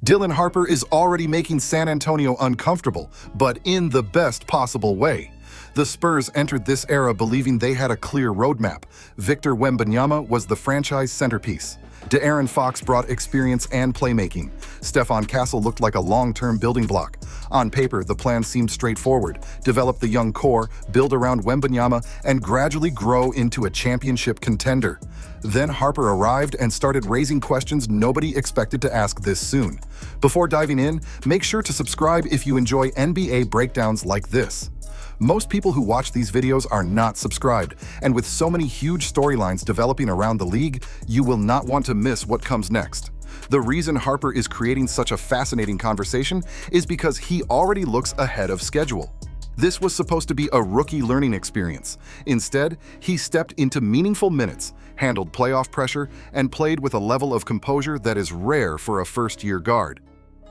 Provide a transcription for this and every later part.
Dylan Harper is already making San Antonio uncomfortable, but in the best possible way. The Spurs entered this era believing they had a clear roadmap. Victor Wembanyama was the franchise centerpiece. De'Aaron Fox brought experience and playmaking. Stephon Castle looked like a long-term building block. On paper, the plan seemed straightforward: develop the young core, build around Wembanyama, and gradually grow into a championship contender. Then Harper arrived and started raising questions nobody expected to ask this soon. Before diving in, make sure to subscribe if you enjoy NBA breakdowns like this. Most people who watch these videos are not subscribed, and with so many huge storylines developing around the league, you will not want to miss what comes next. The reason Harper is creating such a fascinating conversation is because he already looks ahead of schedule. This was supposed to be a rookie learning experience. Instead, he stepped into meaningful minutes, handled playoff pressure, and played with a level of composure that is rare for a first-year guard.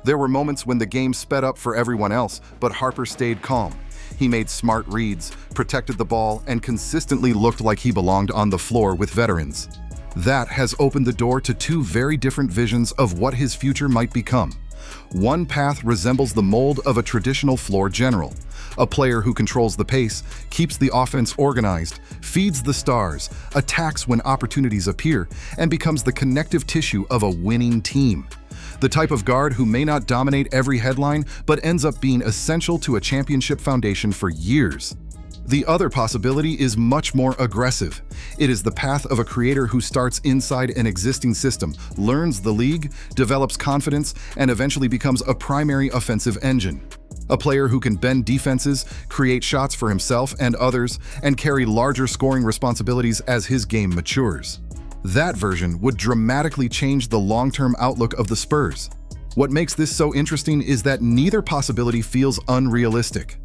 There were moments when the game sped up for everyone else, but Harper stayed calm. He made smart reads, protected the ball, and consistently looked like he belonged on the floor with veterans. That has opened the door to two very different visions of what his future might become. One path resembles the mold of a traditional floor general, a player who controls the pace, keeps the offense organized, feeds the stars, attacks when opportunities appear, and becomes the connective tissue of a winning team. The type of guard who may not dominate every headline, but ends up being essential to a championship foundation for years. The other possibility is much more aggressive. It is the path of a creator who starts inside an existing system, learns the league, develops confidence, and eventually becomes a primary offensive engine. A player who can bend defenses, create shots for himself and others, and carry larger scoring responsibilities as his game matures. That version would dramatically change the long-term outlook of the Spurs. What makes this so interesting is that neither possibility feels unrealistic.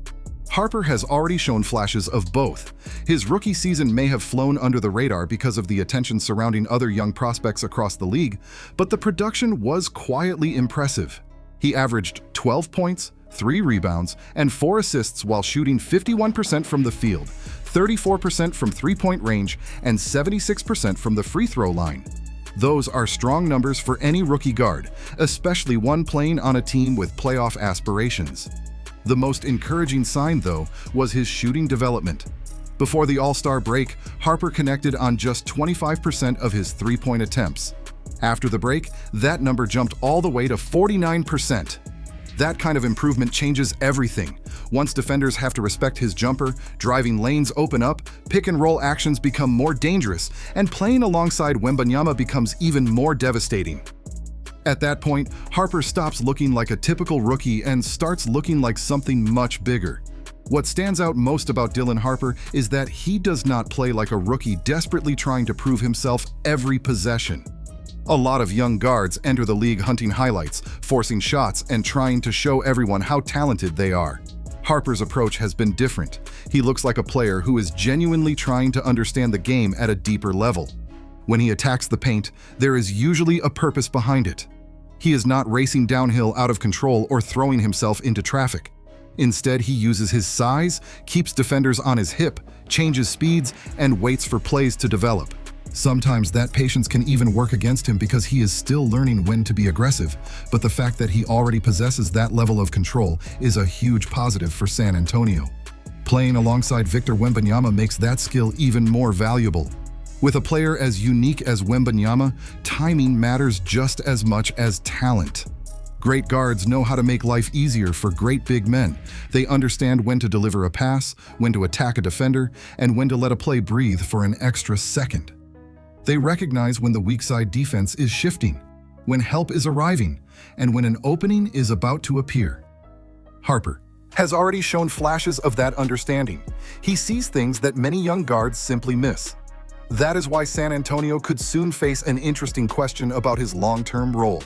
Harper has already shown flashes of both. His rookie season may have flown under the radar because of the attention surrounding other young prospects across the league, but the production was quietly impressive. He averaged 12 points, 3 rebounds, and 4 assists while shooting 51% from the field, 34% from three-point range, and 76% from the free throw line. Those are strong numbers for any rookie guard, especially one playing on a team with playoff aspirations. The most encouraging sign, though, was his shooting development. Before the All-Star break, Harper connected on just 25% of his three-point attempts. After the break, that number jumped all the way to 49%. That kind of improvement changes everything. Once defenders have to respect his jumper, driving lanes open up, pick-and-roll actions become more dangerous, and playing alongside Wembanyama becomes even more devastating. At that point, Harper stops looking like a typical rookie and starts looking like something much bigger. What stands out most about Dylan Harper is that he does not play like a rookie desperately trying to prove himself every possession. A lot of young guards enter the league hunting highlights, forcing shots, and trying to show everyone how talented they are. Harper's approach has been different. He looks like a player who is genuinely trying to understand the game at a deeper level. When he attacks the paint, there is usually a purpose behind it. He is not racing downhill out of control or throwing himself into traffic. Instead, he uses his size, keeps defenders on his hip, changes speeds, and waits for plays to develop. Sometimes that patience can even work against him because he is still learning when to be aggressive, but the fact that he already possesses that level of control is a huge positive for San Antonio. Playing alongside Victor Wembanyama makes that skill even more valuable. With a player as unique as Wembanyama, timing matters just as much as talent. Great guards know how to make life easier for great big men. They understand when to deliver a pass, when to attack a defender, and when to let a play breathe for an extra second. They recognize when the weak side defense is shifting, when help is arriving, and when an opening is about to appear. Harper has already shown flashes of that understanding. He sees things that many young guards simply miss. That is why San Antonio could soon face an interesting question about his long-term role.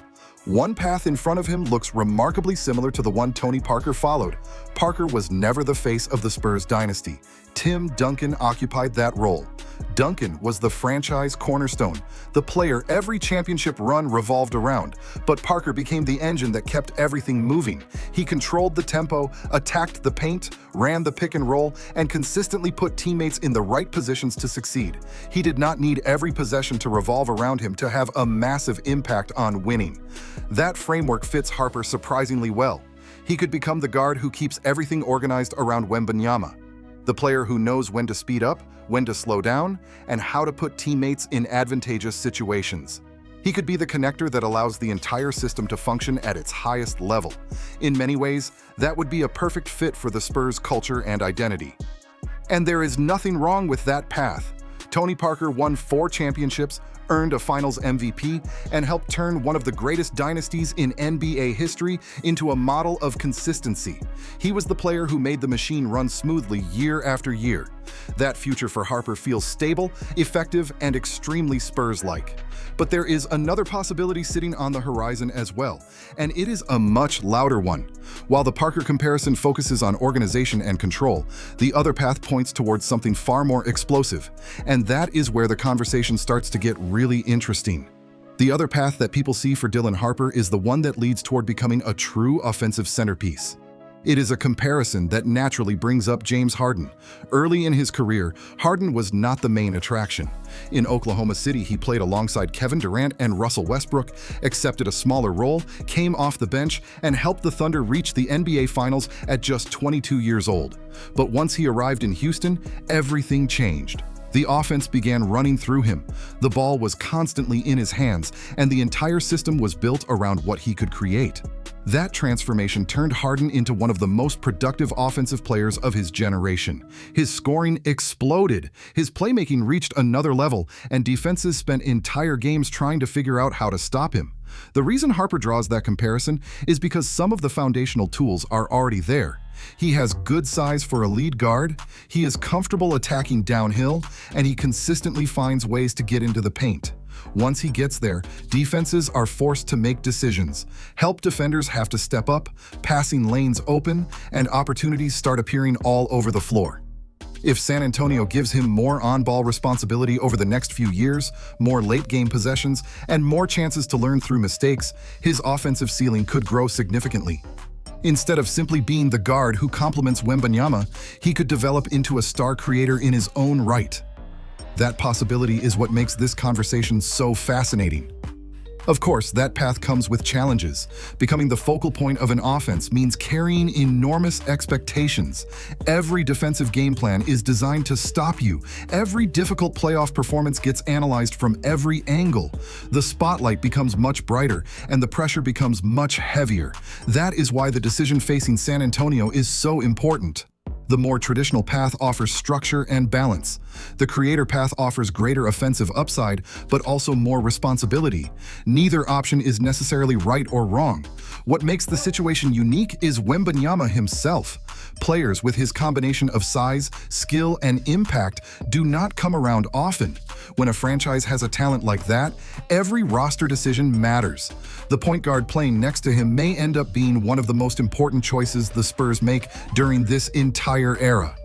One path in front of him looks remarkably similar to the one Tony Parker followed. Parker was never the face of the Spurs dynasty. Tim Duncan occupied that role. Duncan was the franchise cornerstone, the player every championship run revolved around, but Parker became the engine that kept everything moving. He controlled the tempo, attacked the paint, ran the pick and roll, and consistently put teammates in the right positions to succeed. He did not need every possession to revolve around him to have a massive impact on winning. That framework fits Harper surprisingly well. He could become the guard who keeps everything organized around Wembanyama, the player who knows when to speed up, when to slow down, and how to put teammates in advantageous situations. He could be the connector that allows the entire system to function at its highest level. In many ways, that would be a perfect fit for the Spurs' culture and identity. And there is nothing wrong with that path. Tony Parker won 4 championships, earned a Finals MVP, and helped turn one of the greatest dynasties in NBA history into a model of consistency. He was the player who made the machine run smoothly year after year. That future for Harper feels stable, effective, and extremely Spurs-like. But there is another possibility sitting on the horizon as well, and it is a much louder one. While the Parker comparison focuses on organization and control, the other path points towards something far more explosive, and that is where the conversation starts to get really interesting. The other path that people see for Dylan Harper is the one that leads toward becoming a true offensive centerpiece. It is a comparison that naturally brings up James Harden. Early in his career, Harden was not the main attraction. In Oklahoma City, he played alongside Kevin Durant and Russell Westbrook, accepted a smaller role, came off the bench, and helped the Thunder reach the NBA Finals at just 22 years old. But once he arrived in Houston, everything changed. The offense began running through him. The ball was constantly in his hands, and the entire system was built around what he could create. That transformation turned Harden into one of the most productive offensive players of his generation. His scoring exploded, his playmaking reached another level, and defenses spent entire games trying to figure out how to stop him. The reason Harper draws that comparison is because some of the foundational tools are already there. He has good size for a lead guard, he is comfortable attacking downhill, and he consistently finds ways to get into the paint. Once he gets there, defenses are forced to make decisions. Help defenders have to step up, passing lanes open, and opportunities start appearing all over the floor. If San Antonio gives him more on-ball responsibility over the next few years, more late-game possessions, and more chances to learn through mistakes, his offensive ceiling could grow significantly. Instead of simply being the guard who complements Wembanyama, he could develop into a star creator in his own right. That possibility is what makes this conversation so fascinating. Of course, that path comes with challenges. Becoming the focal point of an offense means carrying enormous expectations. Every defensive game plan is designed to stop you. Every difficult playoff performance gets analyzed from every angle. The spotlight becomes much brighter, and the pressure becomes much heavier. That is why the decision facing San Antonio is so important. The more traditional path offers structure and balance. The creator path offers greater offensive upside, but also more responsibility. Neither option is necessarily right or wrong. What makes the situation unique is Wembanyama himself. Players with his combination of size, skill, and impact do not come around often. When a franchise has a talent like that, every roster decision matters. The point guard playing next to him may end up being one of the most important choices the Spurs make during this entire era.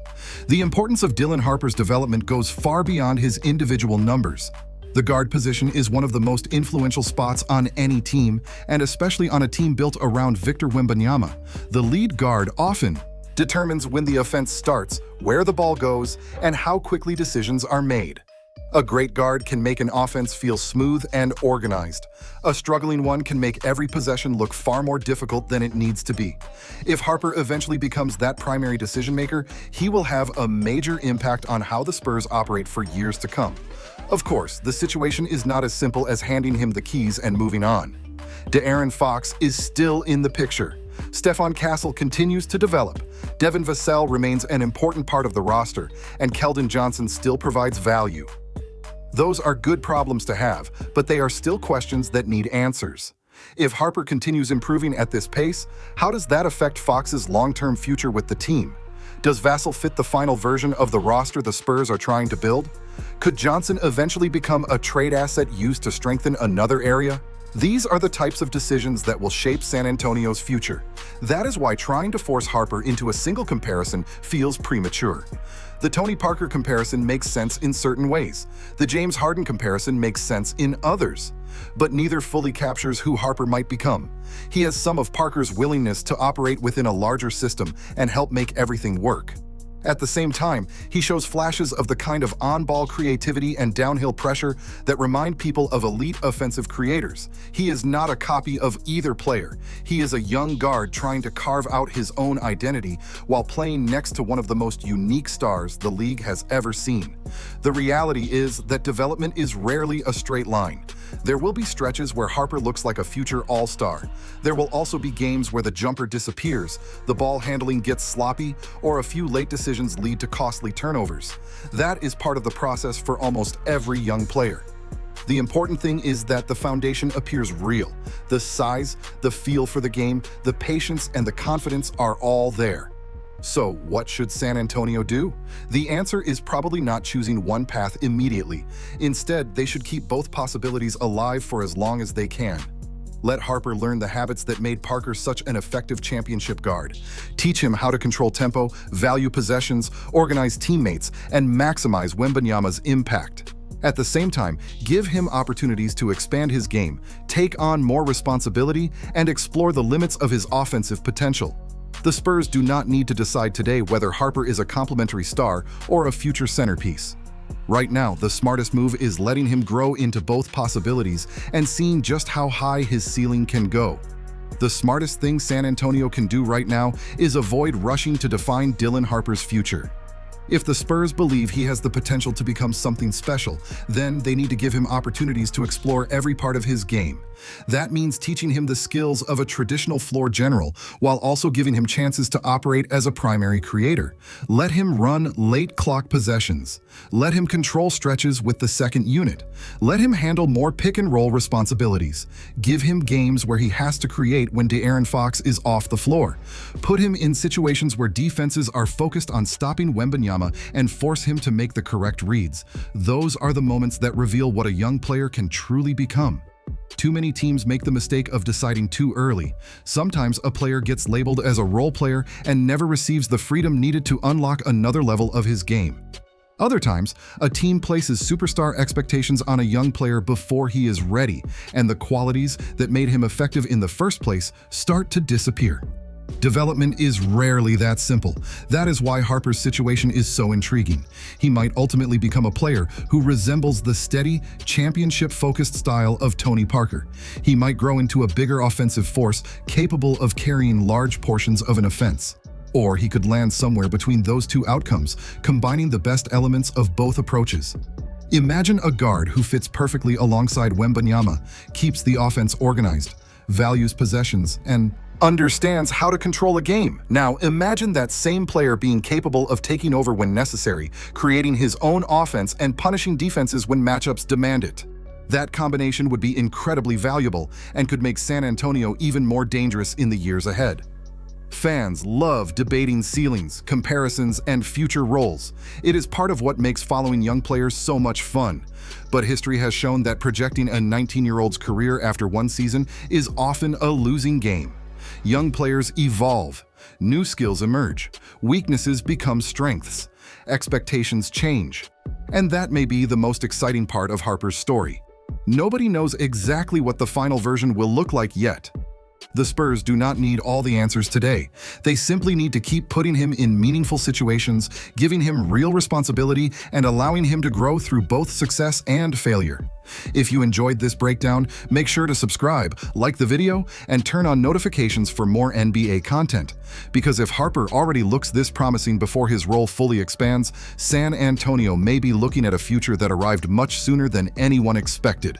The importance of Dylan Harper's development goes far beyond his individual numbers. The guard position is one of the most influential spots on any team, and especially on a team built around Victor Wembanyama. The lead guard often determines when the offense starts, where the ball goes, and how quickly decisions are made. A great guard can make an offense feel smooth and organized. A struggling one can make every possession look far more difficult than it needs to be. If Harper eventually becomes that primary decision maker, he will have a major impact on how the Spurs operate for years to come. Of course, the situation is not as simple as handing him the keys and moving on. De'Aaron Fox is still in the picture. Stephon Castle continues to develop. Devin Vassell remains an important part of the roster, and Keldon Johnson still provides value. Those are good problems to have, but they are still questions that need answers. If Harper continues improving at this pace, how does that affect Fox's long-term future with the team? Does Vassell fit the final version of the roster the Spurs are trying to build? Could Johnson eventually become a trade asset used to strengthen another area? These are the types of decisions that will shape San Antonio's future. That is why trying to force Harper into a single comparison feels premature. The Tony Parker comparison makes sense in certain ways. The James Harden comparison makes sense in others. But neither fully captures who Harper might become. He has some of Parker's willingness to operate within a larger system and help make everything work. At the same time, he shows flashes of the kind of on-ball creativity and downhill pressure that remind people of elite offensive creators. He is not a copy of either player. He is a young guard trying to carve out his own identity while playing next to one of the most unique stars the league has ever seen. The reality is that development is rarely a straight line. There will be stretches where Harper looks like a future all-star. There will also be games where the jumper disappears, the ball handling gets sloppy, or a few late decisions lead to costly turnovers. That is part of the process for almost every young player. The important thing is that the foundation appears real. The size, the feel for the game, the patience, and the confidence are all there. So, what should San Antonio do? The answer is probably not choosing one path immediately. Instead, they should keep both possibilities alive for as long as they can. Let Harper learn the habits that made Parker such an effective championship guard. Teach him how to control tempo, value possessions, organize teammates, and maximize Wembanyama's impact. At the same time, give him opportunities to expand his game, take on more responsibility, and explore the limits of his offensive potential. The Spurs do not need to decide today whether Harper is a complementary star or a future centerpiece. Right now, the smartest move is letting him grow into both possibilities and seeing just how high his ceiling can go. The smartest thing San Antonio can do right now is avoid rushing to define Dylan Harper's future. If the Spurs believe he has the potential to become something special, then they need to give him opportunities to explore every part of his game. That means teaching him the skills of a traditional floor general while also giving him chances to operate as a primary creator. Let him run late clock possessions. Let him control stretches with the second unit. Let him handle more pick and roll responsibilities. Give him games where he has to create when De'Aaron Fox is off the floor. Put him in situations where defenses are focused on stopping Wembanyama and force him to make the correct reads. Those are the moments that reveal what a young player can truly become. Too many teams make the mistake of deciding too early. Sometimes a player gets labeled as a role player and never receives the freedom needed to unlock another level of his game. Other times, a team places superstar expectations on a young player before he is ready, and the qualities that made him effective in the first place start to disappear. Development is rarely that simple. That is why Harper's situation is so intriguing. He might ultimately become a player who resembles the steady, championship-focused style of Tony Parker. He might grow into a bigger offensive force capable of carrying large portions of an offense. Or he could land somewhere between those two outcomes, combining the best elements of both approaches. Imagine a guard who fits perfectly alongside Wembanyama, keeps the offense organized, values possessions, and understands how to control a game. Now, imagine that same player being capable of taking over when necessary, creating his own offense and punishing defenses when matchups demand it. That combination would be incredibly valuable and could make San Antonio even more dangerous in the years ahead. Fans love debating ceilings, comparisons, and future roles. It is part of what makes following young players so much fun. But history has shown that projecting a 19-year-old's career after one season is often a losing game. Young players evolve, new skills emerge, weaknesses become strengths, expectations change. And that may be the most exciting part of Harper's story. Nobody knows exactly what the final version will look like yet. The Spurs do not need all the answers today. They simply need to keep putting him in meaningful situations, giving him real responsibility, and allowing him to grow through both success and failure. If you enjoyed this breakdown, make sure to subscribe, like the video, and turn on notifications for more NBA content. Because if Harper already looks this promising before his role fully expands, San Antonio may be looking at a future that arrived much sooner than anyone expected.